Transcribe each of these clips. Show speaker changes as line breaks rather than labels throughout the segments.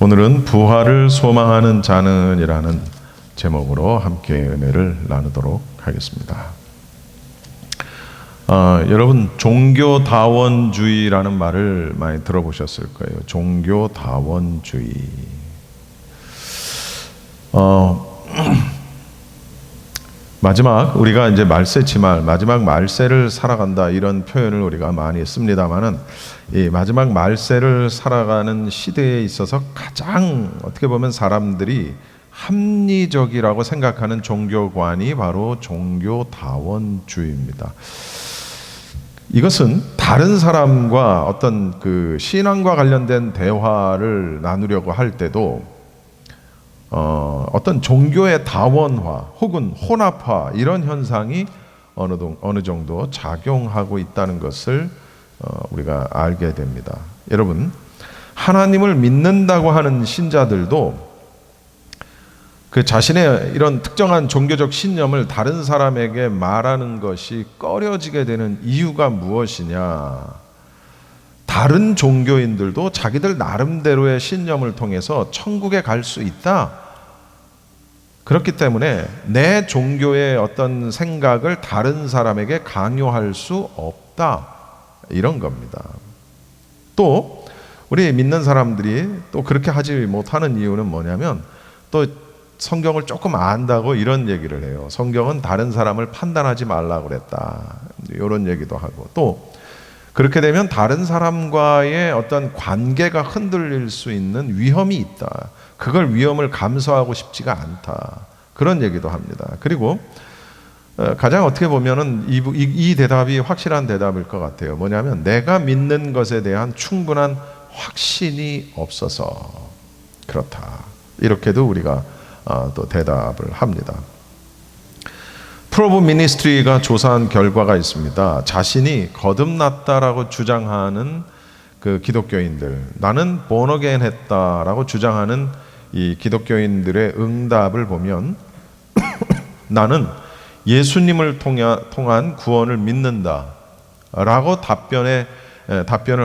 오늘은 부활을 소망하는 자는이라는 제목으로 함께 은혜를 나누도록 하겠습니다. 여러분, 종교다원주의라는 말을 많이 들어보셨을 거예요. 종교다원주의. 마지막 우리가 이제 말세지말, 마지막 말세를 살아간다, 이런 표현을 우리가 많이 씁니다만은 이 마지막 말세를 살아가는 시대에 있어서 가장 어떻게 보면 사람들이 합리적이라고 생각하는 종교관이 바로 종교다원주의입니다. 이것은 다른 사람과 어떤 그 신앙과 관련된 대화를 나누려고 할 때도 어떤 종교의 다원화 혹은 혼합화, 이런 현상이 어느 정도 작용하고 있다는 것을 우리가 알게 됩니다. 여러분, 하나님을 믿는다고 하는 신자들도 그 자신의 이런 특정한 종교적 신념을 다른 사람에게 말하는 것이 꺼려지게 되는 이유가 무엇이냐? 다른 종교인들도 자기들 나름대로의 신념을 통해서 천국에 갈 수 있다. 그렇기 때문에 내 종교의 어떤 생각을 다른 사람에게 강요할 수 없다, 이런 겁니다. 또 우리 믿는 사람들이 또 그렇게 하지 못하는 이유는 뭐냐면, 또 성경을 조금 안다고 이런 얘기를 해요. 성경은 다른 사람을 판단하지 말라고 그랬다, 이런 얘기도 하고, 또 그렇게 되면 다른 사람과의 어떤 관계가 흔들릴 수 있는 위험이 있다, 그걸 위험을 감수하고 싶지가 않다, 그런 얘기도 합니다. 그리고 가장 어떻게 보면은 이 대답이 확실한 대답일 것 같아요. 뭐냐면, 내가 믿는 것에 대한 충분한 확신이 없어서 그렇다, 이렇게도 우리가 또 대답을 합니다. 프로브 미니스트리가 조사한 결과가 있습니다. 자신이 거듭났다라고 주장하는 그 기독교인들, 나는 본어게인 했다라고 주장하는 이 기독교인들의 응답을 보면 나는 예수님을 통한 구원을 믿는다 라고 답변을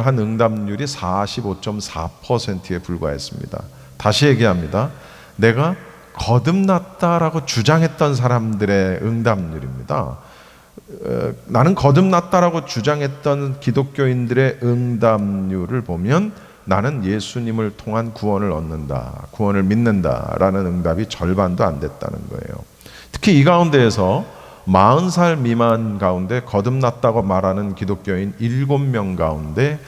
한 응답률이 45.4%에 불과했습니다. 다시 얘기합니다. 내가 거듭났다라고 주장했던 사람들의 응답률입니다. 나는 거듭났다라고 주장했던 기독교인들의 응답률을 보면 나는 예수님을 통한 구원을 얻는다, 구원을 믿는다라는 응답이 절반도 안 됐다는 거예요. 특히 이 가운데에서 40살 미만 가운데 거듭났다고 말하는 기독교인 7명 가운데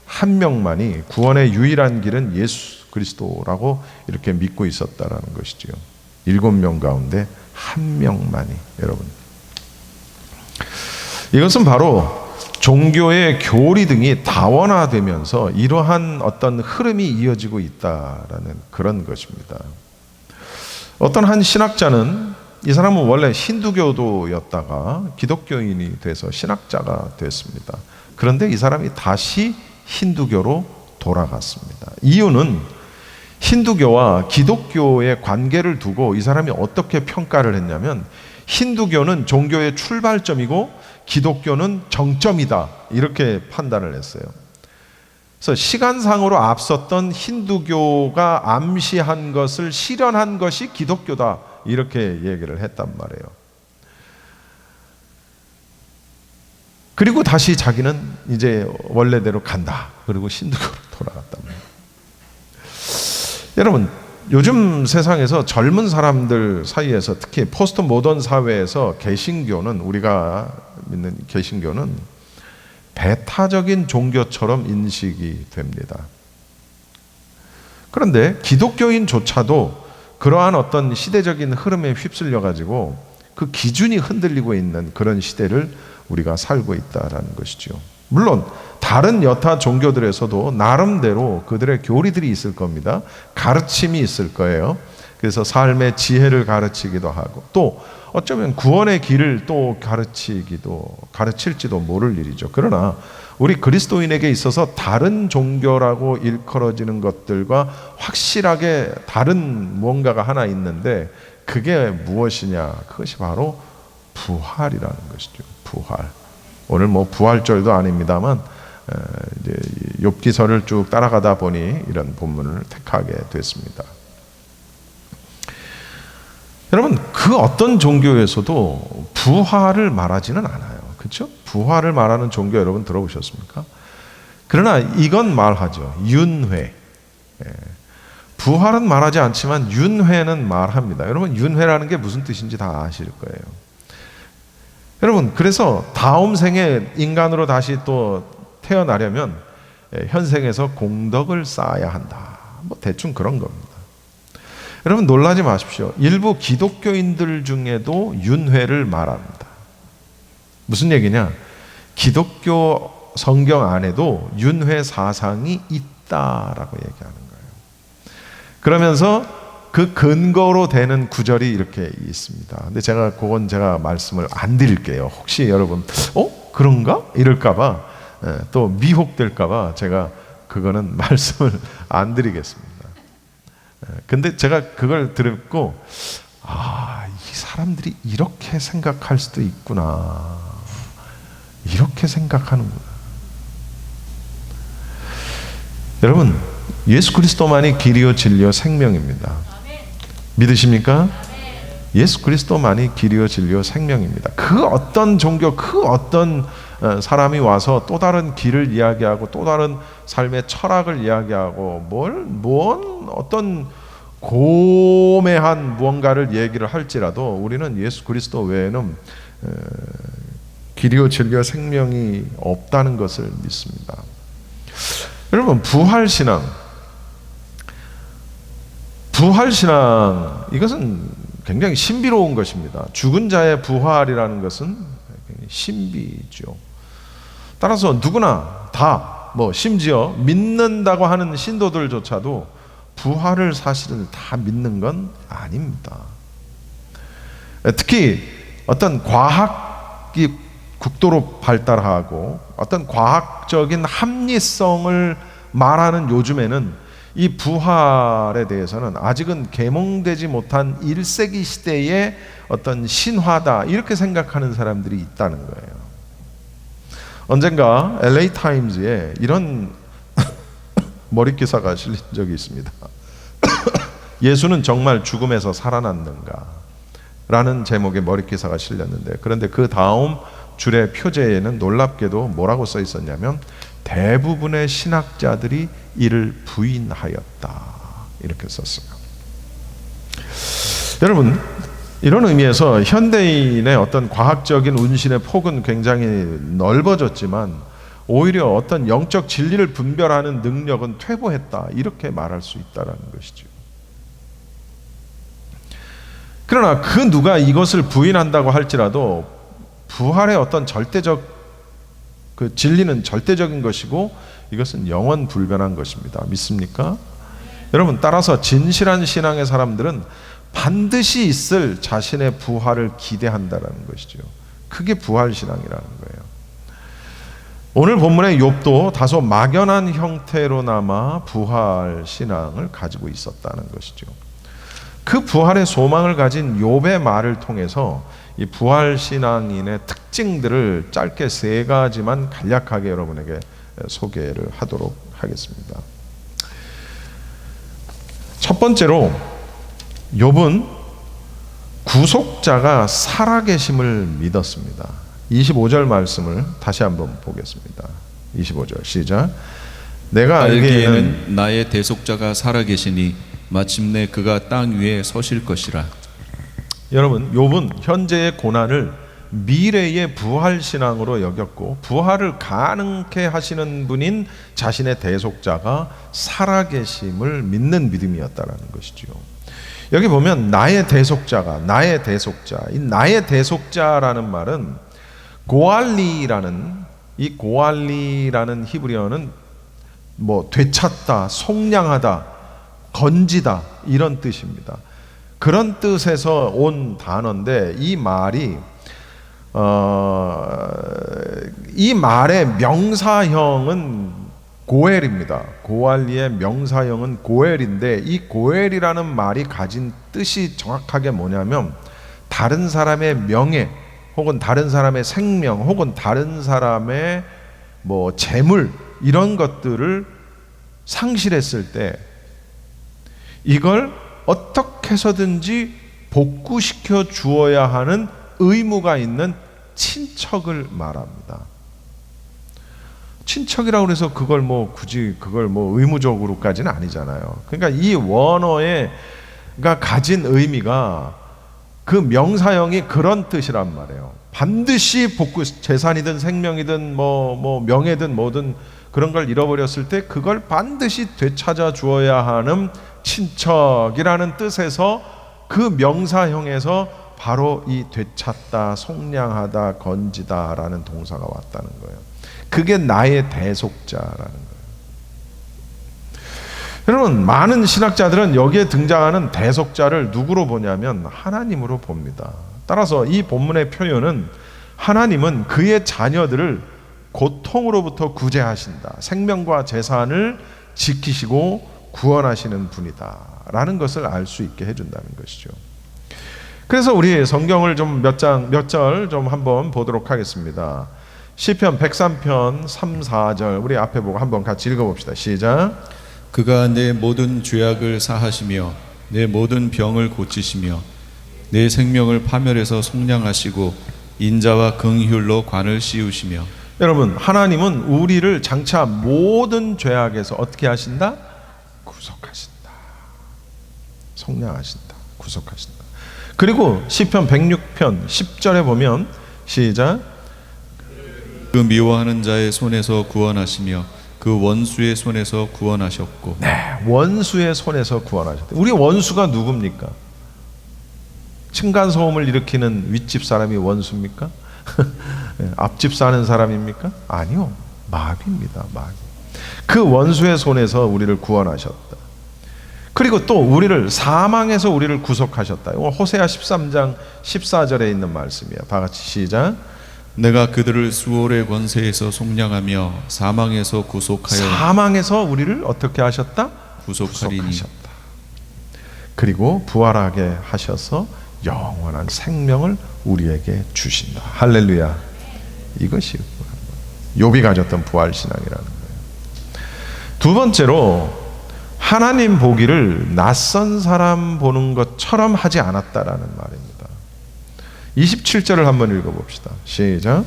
1명만이 구원의 유일한 길은 예수 그리스도라고 이렇게 믿고 있었다라는 것이지요. 7명 가운데 1명만이. 여러분, 이것은 바로 종교의 교리 등이 다원화되면서 이러한 어떤 흐름이 이어지고 있다라는 그런 것입니다. 어떤 한 신학자는, 이 사람은 원래 힌두교도였다가 기독교인이 돼서 신학자가 됐습니다. 그런데 이 사람이 다시 힌두교로 돌아갔습니다. 이유는 힌두교와 기독교의 관계를 두고 이 사람이 어떻게 평가를 했냐면, 힌두교는 종교의 출발점이고 기독교는 정점이다, 이렇게 판단을 했어요. 그래서 시간상으로 앞섰던 힌두교가 암시한 것을 실현한 것이 기독교다, 이렇게 얘기를 했단 말이에요. 그리고 다시 자기는 이제 원래대로 간다, 그리고 힌두교로 돌아갔단 말이에요. 여러분, 요즘 세상에서 젊은 사람들 사이에서, 특히 포스트 모던 사회에서 개신교는, 우리가 믿는 개신교는 배타적인 종교처럼 인식이 됩니다. 그런데 기독교인조차도 그러한 어떤 시대적인 흐름에 휩쓸려 가지고 그 기준이 흔들리고 있는 그런 시대를 우리가 살고 있다라는 것이죠. 물론 다른 여타 종교들에서도 나름대로 그들의 교리들이 있을 겁니다. 가르침이 있을 거예요. 그래서 삶의 지혜를 가르치기도 하고, 또 어쩌면 구원의 길을 또 가르칠지도 모를 일이죠. 그러나 우리 그리스도인에게 있어서 다른 종교라고 일컬어지는 것들과 확실하게 다른 무언가가 하나 있는데, 그게 무엇이냐? 그것이 바로 부활이라는 것이죠. 부활. 오늘 부활절도 아닙니다만 이제 욥기서를 쭉 따라가다 보니 이런 본문을 택하게 됐습니다. 여러분, 그 어떤 종교에서도 부활을 말하지는 않아요. 그렇죠? 부활을 말하는 종교 여러분 들어보셨습니까? 그러나 이건 말하죠. 윤회. 부활은 말하지 않지만 윤회는 말합니다. 여러분, 윤회라는 게 무슨 뜻인지 다 아실 거예요. 여러분, 그래서 다음 생에 인간으로 다시 또 태어나려면 현생에서 공덕을 쌓아야 한다. 뭐 대충 그런 겁니다. 여러분, 놀라지 마십시오. 일부 기독교인들 중에도 윤회를 말합니다. 무슨 얘기냐? 기독교 성경 안에도 윤회 사상이 있다라고 얘기하는 거예요. 그러면서 그 근거로 되는 구절이 이렇게 있습니다. 근데 그건 제가 말씀을 안 드릴게요. 혹시 여러분, 그런가? 이럴까봐, 또 미혹될까봐 제가 그거는 말씀을 안 드리겠습니다. 근데 제가 그걸 듣고, 이 사람들이 이렇게 생각할 수도 있구나. 이렇게 생각하는구나. 여러분, 예수 그리스도만이 길이요 진리요 생명입니다. 믿으십니까? 예수 그리스도만이 길이요 진리요 생명입니다. 그 어떤 종교, 그 어떤 사람이 와서 또 다른 길을 이야기하고 또 다른 삶의 철학을 이야기하고 뭔 어떤 고매한 무언가를 얘기를 할지라도 우리는 예수 그리스도 외에는 길이요 진리요 생명이 없다는 것을 믿습니다. 여러분, 부활신앙 이것은 굉장히 신비로운 것입니다. 죽은 자의 부활이라는 것은 굉장히 신비죠. 따라서 누구나 다 심지어 믿는다고 하는 신도들조차도 부활을 사실은 다 믿는 건 아닙니다. 특히 어떤 과학이 극도로 발달하고 어떤 과학적인 합리성을 말하는 요즘에는 이 부활에 대해서는 아직은 계몽되지 못한 1세기 시대의 어떤 신화다, 이렇게 생각하는 사람들이 있다는 거예요. 언젠가 LA 타임즈에 이런 머리 기사가 실린 적이 있습니다. 예수는 정말 죽음에서 살아났는가? 라는 제목의 머리 기사가 실렸는데, 그런데 그 다음 줄의 표제에는 놀랍게도 뭐라고 써 있었냐면, 대부분의 신학자들이 이를 부인하였다, 이렇게 썼어요. 여러분, 이런 의미에서 현대인의 어떤 과학적인 운신의 폭은 굉장히 넓어졌지만 오히려 어떤 영적 진리를 분별하는 능력은 퇴보했다, 이렇게 말할 수 있다는 것이죠. 그러나 그 누가 이것을 부인한다고 할지라도 부활의 어떤 절대적 그 진리는 절대적인 것이고 이것은 영원 불변한 것입니다. 믿습니까? 여러분, 따라서 진실한 신앙의 사람들은 반드시 있을 자신의 부활을 기대한다라는 것이죠. 그게 부활 신앙이라는 거예요. 오늘 본문의 욥도 다소 막연한 형태로나마 부활 신앙을 가지고 있었다는 것이죠. 그 부활의 소망을 가진 욥의 말을 통해서 이 부활 신앙인의 특징들을 짧게 3가지만 간략하게 여러분에게 소개를 하도록 하겠습니다. 첫 번째로 욥은 구속자가 살아계심을 믿었습니다. 25절 말씀을 다시 한번 보겠습니다. 25절 시작. 내가 알기에는
나의 대속자가 살아계시니 마침내 그가 땅 위에 서실 것이라.
여러분, 욥은 현재의 고난을 미래의 부활 신앙으로 여겼고 부활을 가능케 하시는 분인 자신의 대속자가 살아계심을 믿는 믿음이었다라는 것이죠. 여기 보면 나의 대속자가, 나의 대속자, 이 나의 대속자라는 말은 고알리라는, 이 고알리라는 히브리어는 되찾다, 속량하다, 건지다, 이런 뜻입니다. 그런 뜻에서 온 단어인데 이 말이 이 말의 명사형은 고엘입니다. 고알리의 명사형은 고엘인데 이 고엘이라는 말이 가진 뜻이 정확하게 뭐냐면 다른 사람의 명예 혹은 다른 사람의 생명 혹은 다른 사람의 뭐 재물 이런 것들을 상실했을 때 이걸 어떻게 해서든지 복구시켜 주어야 하는 의무가 있는 친척을 말합니다. 친척이라고 해서 그걸 뭐 굳이 그걸 뭐 의무적으로까지는 아니잖아요. 그러니까 이 원어가 가진 의미가 그 명사형이 그런 뜻이란 말이에요. 반드시 복구, 재산이든 생명이든 뭐 명예든 뭐든 그런 걸 잃어버렸을 때 그걸 반드시 되찾아 주어야 하는 친척이라는 뜻에서 그 명사형에서 바로 이 되찾다, 속량하다, 건지다라는 동사가 왔다는 거예요. 그게 나의 대속자라는 거예요. 여러분, 많은 신학자들은 여기에 등장하는 대속자를 누구로 보냐면 하나님으로 봅니다. 따라서 이 본문의 표현은 하나님은 그의 자녀들을 고통으로부터 구제하신다, 생명과 재산을 지키시고 구원하시는 분이다 라는 것을 알 수 있게 해준다는 것이죠. 그래서 우리 성경을 좀 몇 절 좀 한번 보도록 하겠습니다. 시편 103편 3, 4절 우리 앞에 보고 한번 같이 읽어봅시다. 시작.
그가 내 모든 죄악을 사하시며 내 모든 병을 고치시며 내 생명을 파멸해서 속량하시고 인자와 긍휼로 관을 씌우시며.
여러분, 하나님은 우리를 장차 모든 죄악에서 어떻게 하신다? 구속하신다. 속량하신다. 구속하신다. 그리고 시편 106편 10절에 보면 시작.
그 미워하는 자의 손에서 구원하시며 그 원수의 손에서 구원하셨고.
네, 원수의 손에서 구원하셨다. 우리 원수가 누굽니까? 층간소음을 일으키는 윗집 사람이 원수입니까? 앞집 사는 사람입니까? 아니요, 마귀입니다. 마귀. 그 원수의 손에서 우리를 구원하셨다. 그리고 또 우리를 사망에서 우리를 구속하셨다. 이거 호세아 13장 14절에 있는 말씀이에요. 다 같이 시작.
내가 그들을 수월의 권세에서 속량하며 사망에서 구속하여.
사망에서 우리를 어떻게 하셨다?
구속하리니.
구속하셨다. 그리고 부활하게 하셔서 영원한 생명을 우리에게 주신다. 할렐루야. 이것이 욥이 가졌던 부활신앙이라는 거예요. 두 번째로 하나님 보기를 낯선 사람 보는 것처럼 하지 않았다라는 말입니다. 27절을 한번 읽어봅시다. 시작.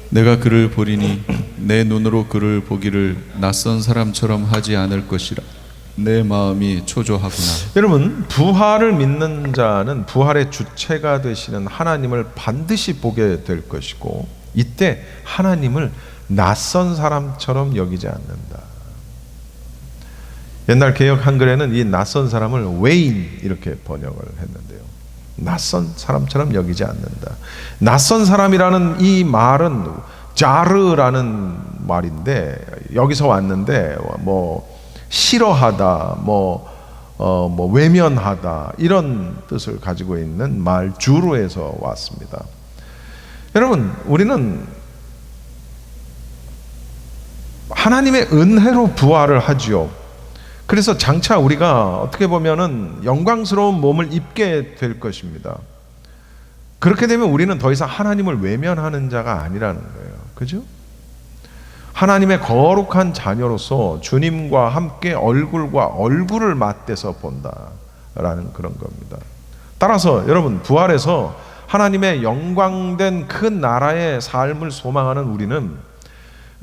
내가 그를 보리니 내 눈으로 그를 보기를 낯선 사람처럼 하지 않을 것이라 내 마음이 초조하구나.
여러분, 부활을 믿는 자는 부활의 주체가 되시는 하나님을 반드시 보게 될 것이고 이때 하나님을 낯선 사람처럼 여기지 않는다. 옛날 개역 한글에는 이 낯선 사람을 외인 이렇게 번역을 했는데요. 낯선 사람처럼 여기지 않는다. 낯선 사람이라는 이 말은 자르라는 말인데 여기서 왔는데 뭐 싫어하다, 뭐 외면하다 이런 뜻을 가지고 있는 말 주로에서 왔습니다. 여러분, 우리는 하나님의 은혜로 부활을 하지요. 그래서 장차 우리가 어떻게 보면은 영광스러운 몸을 입게 될 것입니다. 그렇게 되면 우리는 더 이상 하나님을 외면하는 자가 아니라는 거예요. 그죠? 하나님의 거룩한 자녀로서 주님과 함께 얼굴과 얼굴을 맞대서 본다라는 그런 겁니다. 따라서 여러분, 부활해서 하나님의 영광된 큰 나라의 삶을 소망하는 우리는,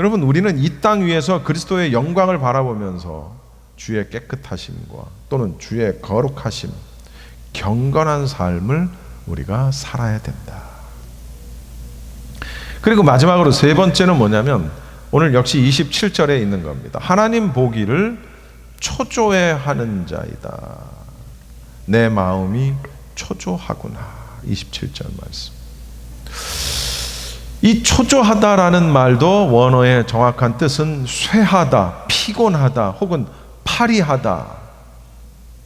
여러분, 우리는 이 땅 위에서 그리스도의 영광을 바라보면서 주의 깨끗하심과 또는 주의 거룩하심, 경건한 삶을 우리가 살아야 된다. 그리고 마지막으로 세 번째는 뭐냐면 오늘 역시 27절에 있는 겁니다. 하나님 보기를 초조해하는 자이다. 내 마음이 초조하구나. 27절 말씀. 이 초조하다라는 말도 원어의 정확한 뜻은 쇠하다, 피곤하다, 혹은 파리하다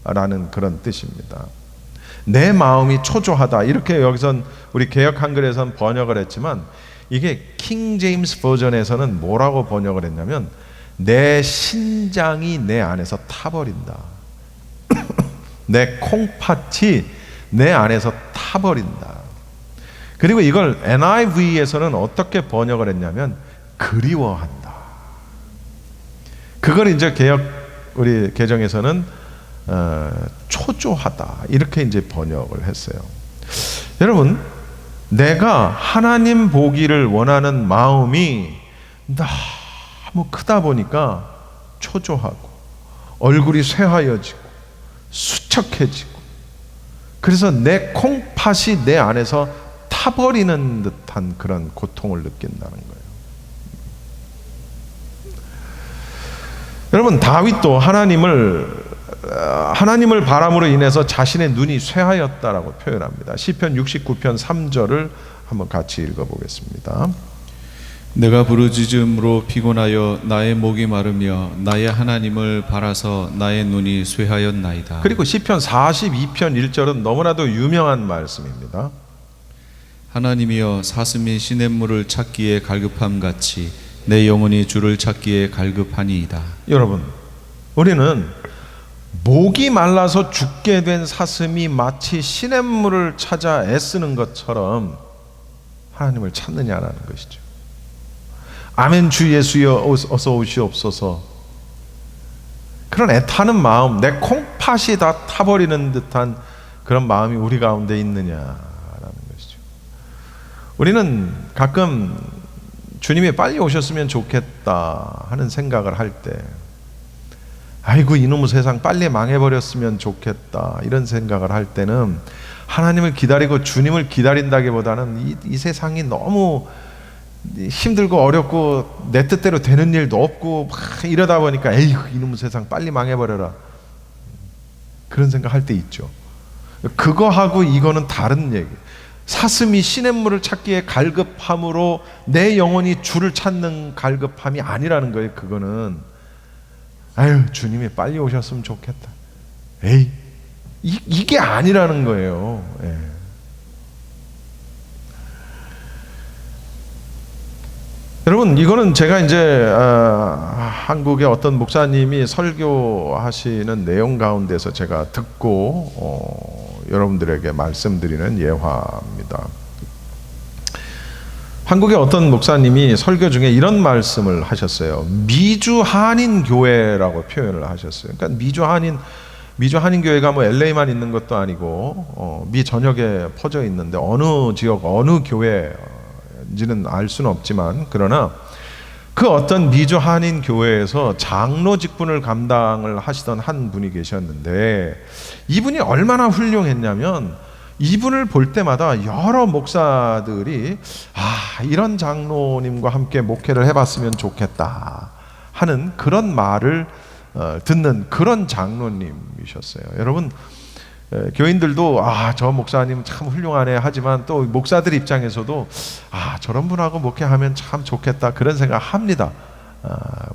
라는 그런 뜻입니다. 내 마음이 초조하다, 이렇게 여기선 우리 개역 한글에선 번역을 했지만 이게 킹 제임스 버전에서는 뭐라고 번역을 했냐면 내 신장이 내 안에서 타버린다. 내 콩팥이 내 안에서 타버린다. 그리고 이걸 NIV에서는 어떻게 번역을 했냐면 그리워한다. 그걸 이제 우리 개정에서는 초조하다 이렇게 이제 번역을 했어요. 여러분, 내가 하나님 보기를 원하는 마음이 너무 크다 보니까 초조하고 얼굴이 쇠하여지고 수척해지고, 그래서 내 콩팥이 내 안에서 타버리는 듯한 그런 고통을 느낀다는 거예요. 여러분, 다윗도 하나님을 바람으로 인해서 자신의 눈이 쇠하였다라고 표현합니다. 시편 69편 3절을 한번 같이 읽어보겠습니다.
내가 부르짖음으로 피곤하여 나의 목이 마르며 나의 하나님을 바라서 나의 눈이 쇠하였나이다.
그리고 시편 42편 1절은 너무나도 유명한 말씀입니다.
하나님이여, 사슴이 시냇물을 찾기에 갈급함 같이 내 영혼이 주를 찾기에 갈급하니이다.
여러분, 우리는 목이 말라서 죽게 된 사슴이 마치 시냇물을 찾아 애쓰는 것처럼 하나님을 찾느냐라는 것이죠. 아멘 주 예수여 어서 오시옵소서. 그런 애타는 마음, 내 콩팥이 다 타버리는 듯한 그런 마음이 우리 가운데 있느냐라는 것이죠. 우리는 가끔 주님이 빨리 오셨으면 좋겠다 하는 생각을 할 때, 아이고 이놈의 세상 빨리 망해버렸으면 좋겠다 이런 생각을 할 때는 하나님을 기다리고 주님을 기다린다기보다는 이 세상이 너무 힘들고 어렵고 내 뜻대로 되는 일도 없고 막 이러다 보니까 에이구 이놈의 세상 빨리 망해버려라, 그런 생각할 때 있죠. 그거하고 이거는 다른 얘기. 사슴이 시냇물을 찾기에 갈급함으로 내 영혼이 주를 찾는 갈급함이 아니라는 거예요. 그거는 아유 주님이 빨리 오셨으면 좋겠다, 에이 이게 아니라는 거예요. 예. 여러분, 이거는 제가 이제 한국의 어떤 목사님이 설교하시는 내용 가운데서 제가 듣고 여러분들에게 말씀드리는 예화입니다. 한국의 어떤 목사님이 설교 중에 이런 말씀을 하셨어요. 미주 한인 교회라고 표현을 하셨어요. 그러니까 미주 한인 교회가 뭐 LA만 있는 것도 아니고 미 전역에 퍼져 있는데 어느 지역 어느 교회인지는 알 수는 없지만, 그러나 그 어떤 미주 한인 교회에서 장로 직분을 감당을 하시던 한 분이 계셨는데, 이분이 얼마나 훌륭했냐면 이분을 볼 때마다 여러 목사들이 이런 장로님과 함께 목회를 해봤으면 좋겠다 하는 그런 말을 듣는 그런 장로님이셨어요. 여러분, 교인들도 저 목사님 참 훌륭하네 하지만 또 목사들 입장에서도 저런 분하고 목회하면 참 좋겠다 그런 생각 합니다.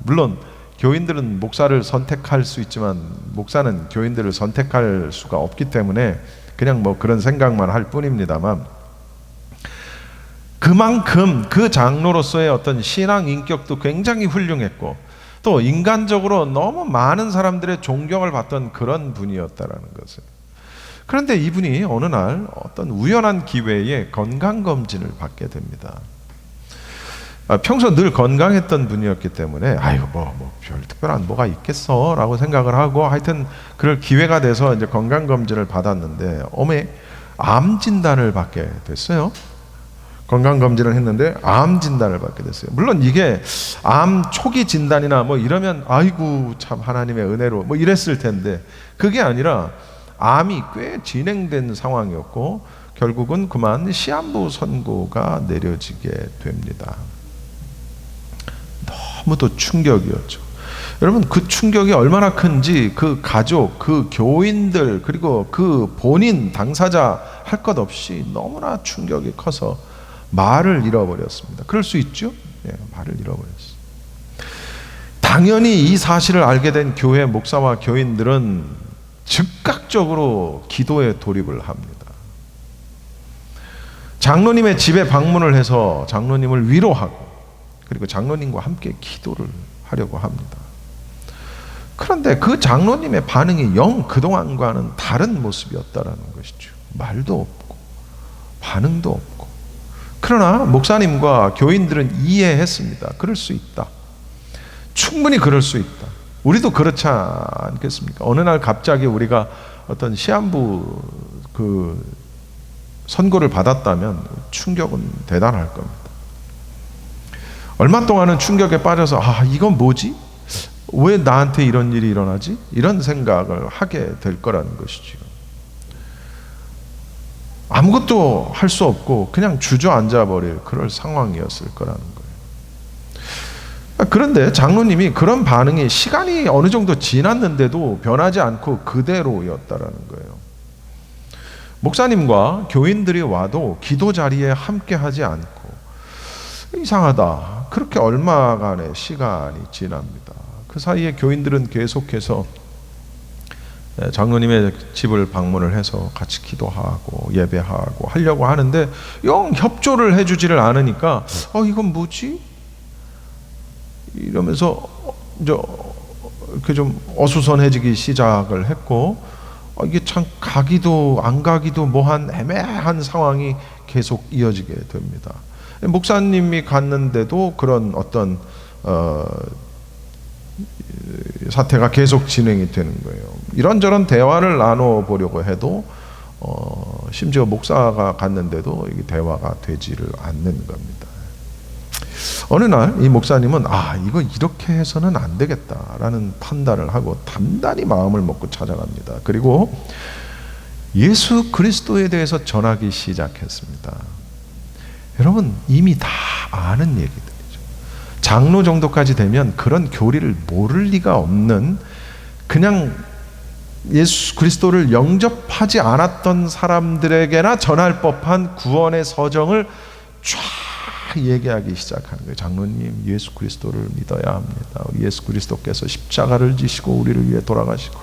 물론 교인들은 목사를 선택할 수 있지만 목사는 교인들을 선택할 수가 없기 때문에 그냥 뭐 그런 생각만 할 뿐입니다만, 그만큼 그 장로로서의 어떤 신앙 인격도 굉장히 훌륭했고 또 인간적으로 너무 많은 사람들의 존경을 받던 그런 분이었다라는 것을. 그런데 이분이 어느 날 어떤 우연한 기회에 건강검진을 받게 됩니다. 평소 늘 건강했던 분이었기 때문에 별 특별한 뭐가 있겠어 라고 생각을 하고, 하여튼 그럴 기회가 돼서 이제 건강검진을 받았는데 암 진단을 받게 됐어요. 건강검진을 했는데 암 진단을 받게 됐어요. 물론 이게 암 초기 진단이나 뭐 이러면 아이고 참 하나님의 은혜로 뭐 이랬을 텐데, 그게 아니라 암이 꽤 진행된 상황이었고 결국은 그만 시한부 선고가 내려지게 됩니다. 너무도 충격이었죠. 여러분, 그 충격이 얼마나 큰지 그 가족, 그 교인들, 그리고 그 본인 당사자 할 것 없이 너무나 충격이 커서 말을 잃어버렸습니다. 그럴 수 있죠? 말을 잃어버렸어요. 당연히 이 사실을 알게 된 교회 목사와 교인들은 즉각적으로 기도에 돌입을 합니다. 장로님의 집에 방문을 해서 장로님을 위로하고 그리고 장로님과 함께 기도를 하려고 합니다. 그런데 그 장로님의 반응이 영 그동안과는 다른 모습이었다라는 것이죠. 말도 없고 반응도 없고. 그러나 목사님과 교인들은 이해했습니다. 그럴 수 있다. 충분히 그럴 수 있다. 우리도 그렇지 않겠습니까? 어느 날 갑자기 우리가 어떤 시한부 그 선고를 받았다면 충격은 대단할 겁니다. 얼마 동안은 충격에 빠져서 이건 뭐지? 왜 나한테 이런 일이 일어나지? 이런 생각을 하게 될 거라는 것이죠. 아무것도 할 수 없고 그냥 주저앉아 버릴 그럴 상황이었을 거라는 거예요. 그런데 장로님이 그런 반응이 시간이 어느 정도 지났는데도 변하지 않고 그대로였다라는 거예요. 목사님과 교인들이 와도 기도 자리에 함께 하지 않고, 이상하다. 그렇게 얼마간의 시간이 지납니다. 그 사이에 교인들은 계속해서 장로님의 집을 방문을 해서 같이 기도하고 예배하고 하려고 하는데 영 협조를 해주지를 않으니까 이건 뭐지? 이러면서 이렇게 좀 어수선해지기 시작을 했고, 이게 참 가기도 안 가기도 뭐한 애매한 상황이 계속 이어지게 됩니다. 목사님이 갔는데도 그런 어떤 사태가 계속 진행이 되는 거예요. 이런저런 대화를 나눠보려고 해도 심지어 목사가 갔는데도 이게 대화가 되지를 않는 겁니다. 어느 날 이 목사님은 이거 이렇게 해서는 안 되겠다라는 판단을 하고 단단히 마음을 먹고 찾아갑니다. 그리고 예수 그리스도에 대해서 전하기 시작했습니다. 여러분, 이미 다 아는 얘기들이죠. 장로 정도까지 되면 그런 교리를 모를 리가 없는, 그냥 예수 그리스도를 영접하지 않았던 사람들에게나 전할 법한 구원의 서정을 쫙 얘기하기 시작하는 거예요. 장로님, 예수 그리스도를 믿어야 합니다. 예수 그리스도께서 십자가를 지시고 우리를 위해 돌아가시고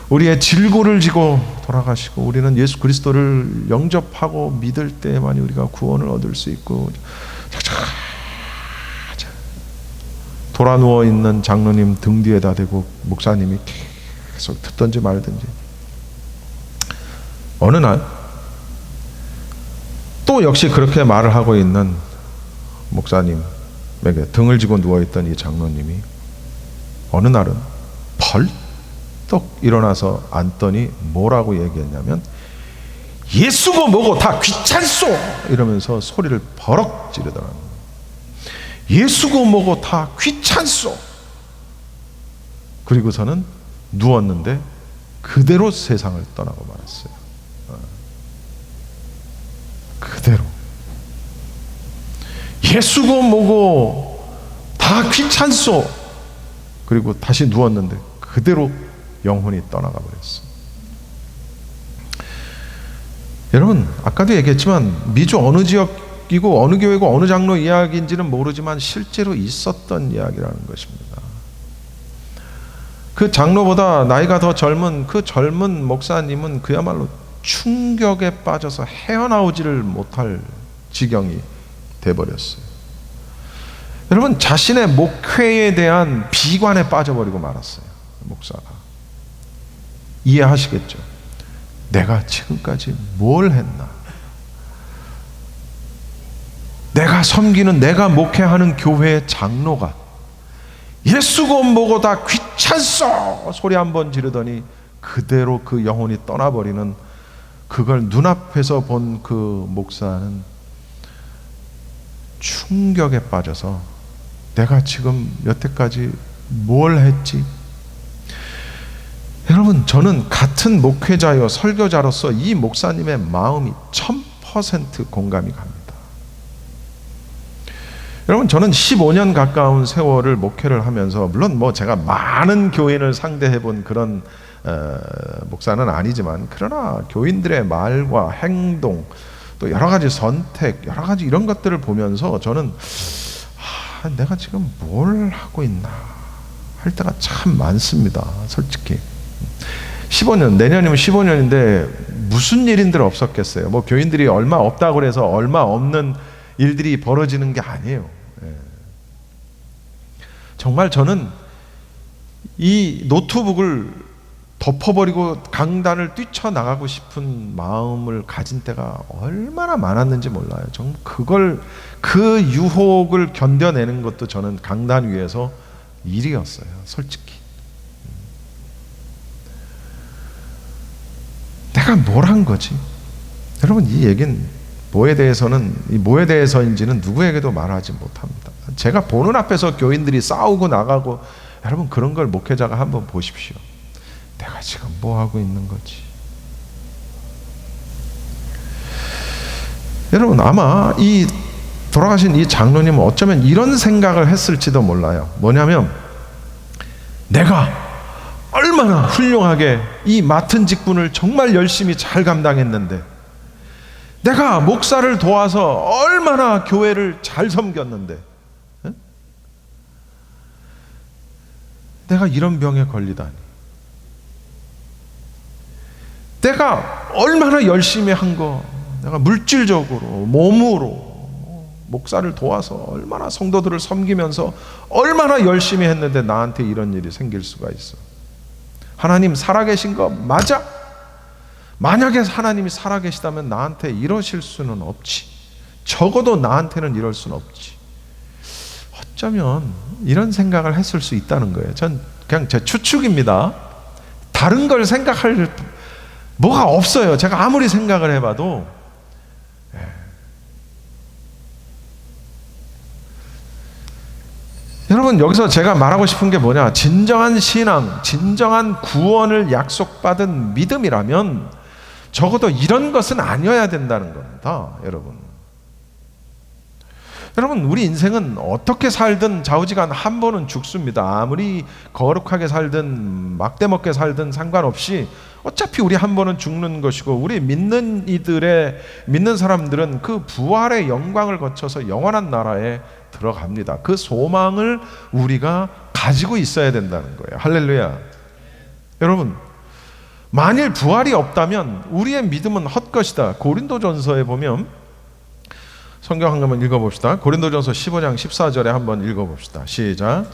우리의 질고를 지고 돌아가시고, 우리는 예수 그리스도를 영접하고 믿을 때만이 우리가 구원을 얻을 수 있고, 돌아 누워 있는 장로님 등 뒤에다 대고 목사님이 계속 듣든지 말든지, 어느 날 또 역시 그렇게 말을 하고 있는 목사님에게 등을 지고 누워있던 이 장로님이 어느 날은 벌떡 일어나서 앉더니 뭐라고 얘기했냐면, 예수고 뭐고 다 귀찮소! 이러면서 소리를 버럭 지르더라고요. 예수고 뭐고 다 귀찮소! 그리고서는 누웠는데 그대로 세상을 떠나고 말았어요. 그대로. 예수고 뭐고 다 귀찮소. 그리고 다시 누웠는데 그대로 영혼이 떠나가 버렸어요. 여러분, 아까도 얘기했지만 미주 어느 지역이고 어느 교회고 어느 장로 이야기인지는 모르지만 실제로 있었던 이야기라는 것입니다. 그 장로보다 나이가 더 젊은 그 젊은 목사님은 그야말로 충격에 빠져서 헤어나오지를 못할 지경이 돼버렸어요. 여러분, 자신의 목회에 대한 비관에 빠져버리고 말았어요. 목사가. 이해하시겠죠? 내가 지금까지 뭘 했나? 내가 섬기는, 내가 목회하는 교회의 장로가 예수고 뭐고 다 귀찮소! 소리 한번 지르더니 그대로 그 영혼이 떠나버리는, 그걸 눈앞에서 본 그 목사는 충격에 빠져서 내가 지금 여태까지 뭘 했지? 여러분, 저는 같은 목회자여 설교자로서 이 목사님의 마음이 1000% 공감이 갑니다. 여러분, 저는 15년 가까운 세월을 목회를 하면서, 물론 제가 많은 교인을 상대해 본 그런 목사는 아니지만, 그러나 교인들의 말과 행동, 또 여러 가지 선택, 여러 가지 이런 것들을 보면서 저는 내가 지금 뭘 하고 있나 할 때가 참 많습니다. 솔직히 15년, 내년이면 15년인데 무슨 일인들 없었겠어요. 교인들이 얼마 없다고 그래서 얼마 없는 일들이 벌어지는 게 아니에요. 정말 저는 이 노트북을 덮어버리고 강단을 뛰쳐나가고 싶은 마음을 가진 때가 얼마나 많았는지 몰라요. 정말 그 유혹을 견뎌내는 것도 저는 강단 위에서 일이었어요. 솔직히. 내가 뭘 한 거지? 여러분, 이 얘기는 뭐에 대해서인지는 누구에게도 말하지 못합니다. 제가 보는 앞에서 교인들이 싸우고 나가고, 여러분 그런 걸 목회자가 한번 보십시오. 내가 지금 뭐 하고 있는 거지? 여러분, 아마 이 돌아가신 이 장로님은 어쩌면 이런 생각을 했을지도 몰라요. 뭐냐면, 내가 얼마나 훌륭하게 이 맡은 직분을 정말 열심히 잘 감당했는데, 내가 목사를 도와서 얼마나 교회를 잘 섬겼는데, 내가 이런 병에 걸리다니. 내가 얼마나 열심히 한 거, 내가 물질적으로, 몸으로 목사를 도와서 얼마나 성도들을 섬기면서 얼마나 열심히 했는데 나한테 이런 일이 생길 수가 있어. 하나님 살아계신 거 맞아? 만약에 하나님이 살아계시다면 나한테 이러실 수는 없지. 적어도 나한테는 이럴 수는 없지. 어쩌면 이런 생각을 했을 수 있다는 거예요. 전 그냥 제 추측입니다. 다른 걸 생각할 뭐가 없어요. 제가 아무리 생각을 해봐도. 여러분, 여기서 제가 말하고 싶은 게 뭐냐, 진정한 신앙, 진정한 구원을 약속받은 믿음이라면 적어도 이런 것은 아니어야 된다는 겁니다. 여러분, 우리 인생은 어떻게 살든 좌우지간 한 번은 죽습니다. 아무리 거룩하게 살든 막대먹게 살든 상관없이 어차피 우리 한 번은 죽는 것이고, 우리 믿는 사람들은 그 부활의 영광을 거쳐서 영원한 나라에 들어갑니다. 그 소망을 우리가 가지고 있어야 된다는 거예요. 할렐루야. 여러분, 만일 부활이 없다면 우리의 믿음은 헛것이다. 고린도전서에 보면, 성경 한 번만 읽어봅시다. 고린도전서 15장 14절에 한번 읽어봅시다. 시작.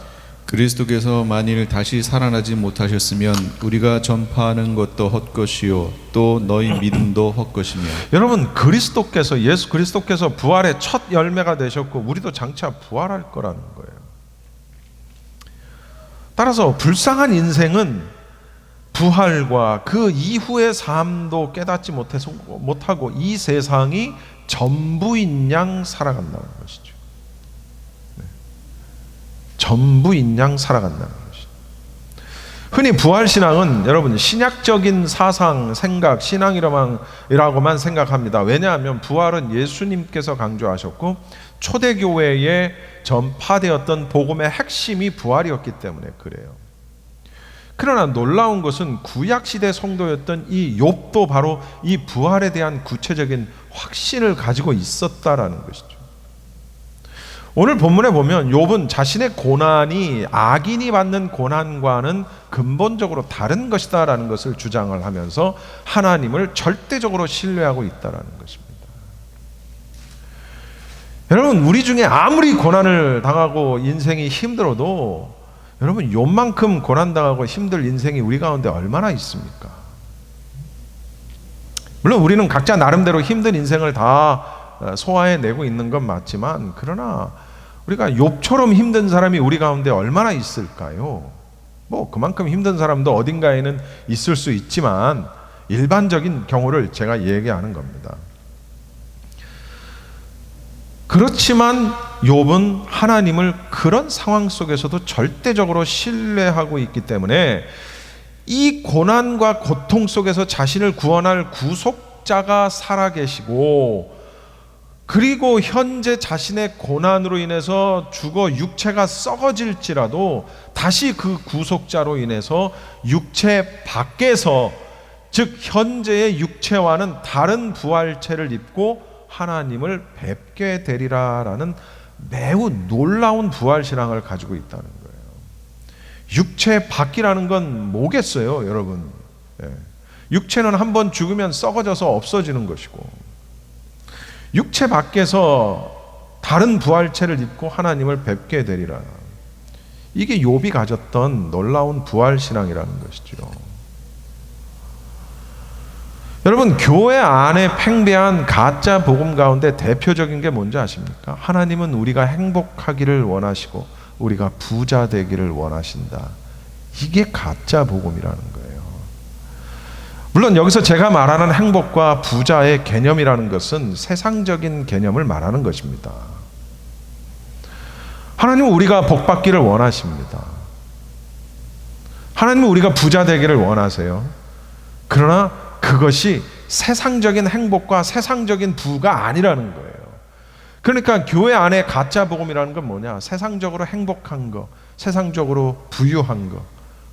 그리스도께서 만일 다시 살아나지 못하셨으면 우리가 전파하는 것도 헛것이요 또 너희 믿음도 헛것이며.
여러분, 예수 그리스도께서 부활의 첫 열매가 되셨고 우리도 장차 부활할 거라는 거예요. 따라서 불쌍한 인생은 부활과 그 이후의 삶도 깨닫지 못하고 이 세상이 전부인 양 살아간다는 것이죠. 전부인 양 살아간다는 것이죠. 흔히 부활신앙은 여러분 신약적인 사상, 생각, 신앙이라고만 생각합니다. 왜냐하면 부활은 예수님께서 강조하셨고 초대교회에 전파되었던 복음의 핵심이 부활이었기 때문에 그래요. 그러나 놀라운 것은 구약시대 성도였던 이 욥도 바로 이 부활에 대한 구체적인 확신을 가지고 있었다라는 것이죠. 오늘 본문에 보면 욥은 자신의 고난이 악인이 받는 고난과는 근본적으로 다른 것이다라는 것을 주장을 하면서 하나님을 절대적으로 신뢰하고 있다라는 것입니다. 여러분, 우리 중에 아무리 고난을 당하고 인생이 힘들어도 여러분, 욥만큼 고난당하고 힘들 인생이 우리 가운데 얼마나 있습니까? 물론 우리는 각자 나름대로 힘든 인생을 다 소화해내고 있는 건 맞지만, 그러나 우리가 욥처럼 힘든 사람이 우리 가운데 얼마나 있을까요? 뭐 그만큼 힘든 사람도 어딘가에는 있을 수 있지만 일반적인 경우를 제가 얘기하는 겁니다. 그렇지만 욥은 하나님을 그런 상황 속에서도 절대적으로 신뢰하고 있기 때문에 이 고난과 고통 속에서 자신을 구원할 구속자가 살아계시고, 그리고 현재 자신의 고난으로 인해서 죽어 육체가 썩어질지라도 다시 그 구속자로 인해서 육체 밖에서, 즉 현재의 육체와는 다른 부활체를 입고 하나님을 뵙게 되리라라는 매우 놀라운 부활신앙을 가지고 있다는 거예요. 육체 밖이라는 건 뭐겠어요, 여러분? 육체는 한번 죽으면 썩어져서 없어지는 것이고, 육체 밖에서 다른 부활체를 입고 하나님을 뵙게 되리라. 이게 욥이 가졌던 놀라운 부활신앙이라는 것이죠. 여러분, 교회 안에 팽배한 가짜 복음 가운데 대표적인 게 뭔지 아십니까? 하나님은 우리가 행복하기를 원하시고 우리가 부자 되기를 원하신다. 이게 가짜 복음이라는 거예요. 물론 여기서 제가 말하는 행복과 부자의 개념이라는 것은 세상적인 개념을 말하는 것입니다. 하나님은 우리가 복 받기를 원하십니다. 하나님은 우리가 부자 되기를 원하세요. 그러나 그것이 세상적인 행복과 세상적인 부가 아니라는 거예요. 그러니까 교회 안에 가짜 복음이라는 건 뭐냐? 세상적으로 행복한 거, 세상적으로 부유한 거,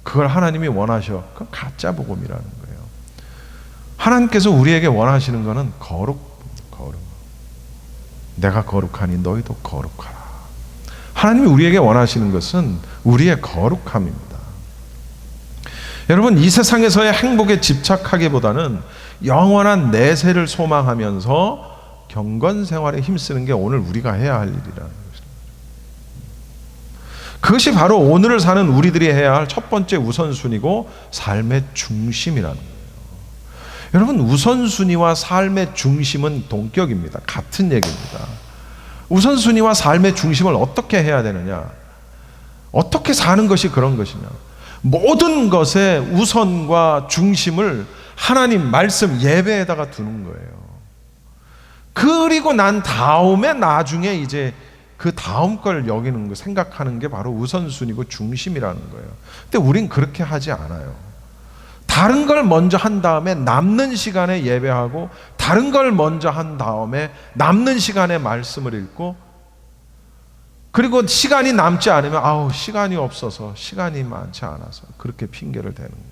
그걸 하나님이 원하셔. 그건 가짜 복음이라는 거예요. 하나님께서 우리에게 원하시는 거는 거룩. 내가 거룩하니 너희도 거룩하라. 하나님이 우리에게 원하시는 것은 우리의 거룩함입니다. 여러분, 이 세상에서의 행복에 집착하기보다는 영원한 내세를 소망하면서 경건 생활에 힘쓰는 게 오늘 우리가 해야 할 일이라는 것입니다. 그것이 바로 오늘을 사는 우리들이 해야 할 첫 번째 우선순위고 삶의 중심이라는 거예요. 여러분, 우선순위와 삶의 중심은 동격입니다. 같은 얘기입니다. 우선순위와 삶의 중심을 어떻게 해야 되느냐? 어떻게 사는 것이 그런 것이냐? 모든 것의 우선과 중심을 하나님 말씀 예배에다가 두는 거예요. 그리고 난 다음에 나중에 이제 그 다음 걸 여기는 거, 생각하는 게 바로 우선순위고 중심이라는 거예요. 근데 우린 그렇게 하지 않아요. 다른 걸 먼저 한 다음에 남는 시간에 예배하고, 다른 걸 먼저 한 다음에 남는 시간에 말씀을 읽고, 그리고 시간이 남지 않으면 아우 시간이 없어서, 시간이 많지 않아서, 그렇게 핑계를 대는 거예요.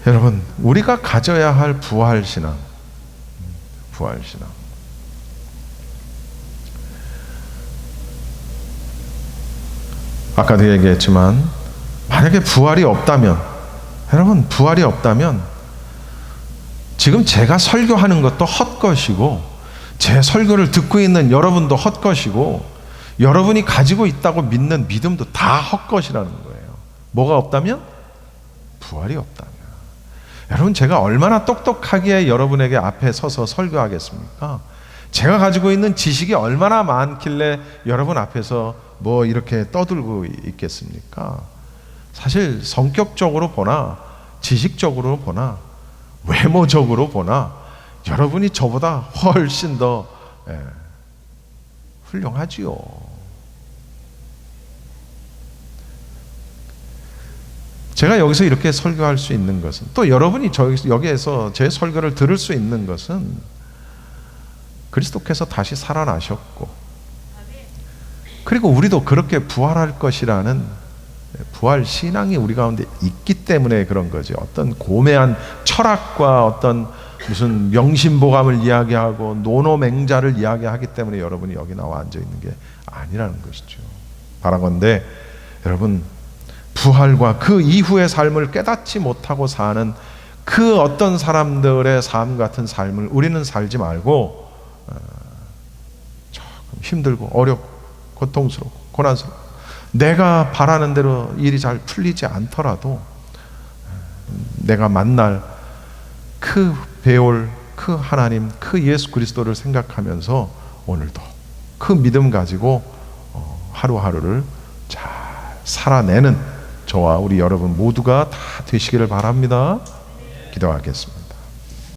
여러분, 우리가 가져야 할 부활신앙, 아까도 얘기했지만 만약에 부활이 없다면, 여러분, 부활이 없다면 지금 제가 설교하는 것도 헛것이고, 제 설교를 듣고 있는 여러분도 헛것이고, 여러분이 가지고 있다고 믿는 믿음도 다 헛것이라는 거예요. 뭐가 없다면? 부활이 없다면. 여러분, 제가 얼마나 똑똑하기에 여러분에게 앞에 서서 설교하겠습니까? 제가 가지고 있는 지식이 얼마나 많길래 여러분 앞에서 뭐 이렇게 떠들고 있겠습니까? 사실 성격적으로 보나, 지식적으로 보나, 외모적으로 보나 여러분이 저보다 훨씬 더 훌륭하지요. 제가 여기서 이렇게 설교할 수 있는 것은, 또 여러분이 여기에서 제 설교를 들을 수 있는 것은 그리스도께서 다시 살아나셨고, 그리고 우리도 그렇게 부활할 것이라는 부활 신앙이 우리 가운데 있기 때문에 그런 거죠. 어떤 고매한 철학과 어떤 무슨 명심보감을 이야기하고 노노맹자를 이야기하기 때문에 여러분이 여기 나와 앉아 있는 게 아니라는 것이죠. 바라건대 여러분, 부활과 그 이후의 삶을 깨닫지 못하고 사는 그 어떤 사람들의 삶 같은 삶을 우리는 살지 말고, 조금 힘들고 어렵고 고통스럽고 고난스럽고 내가 바라는 대로 일이 잘 풀리지 않더라도 내가 만날 그 배울 그 하나님, 그 예수 그리스도를 생각하면서 오늘도 그 믿음 가지고 하루하루를 잘 살아내는 저와 우리 여러분 모두가 다 되시기를 바랍니다. 기도하겠습니다.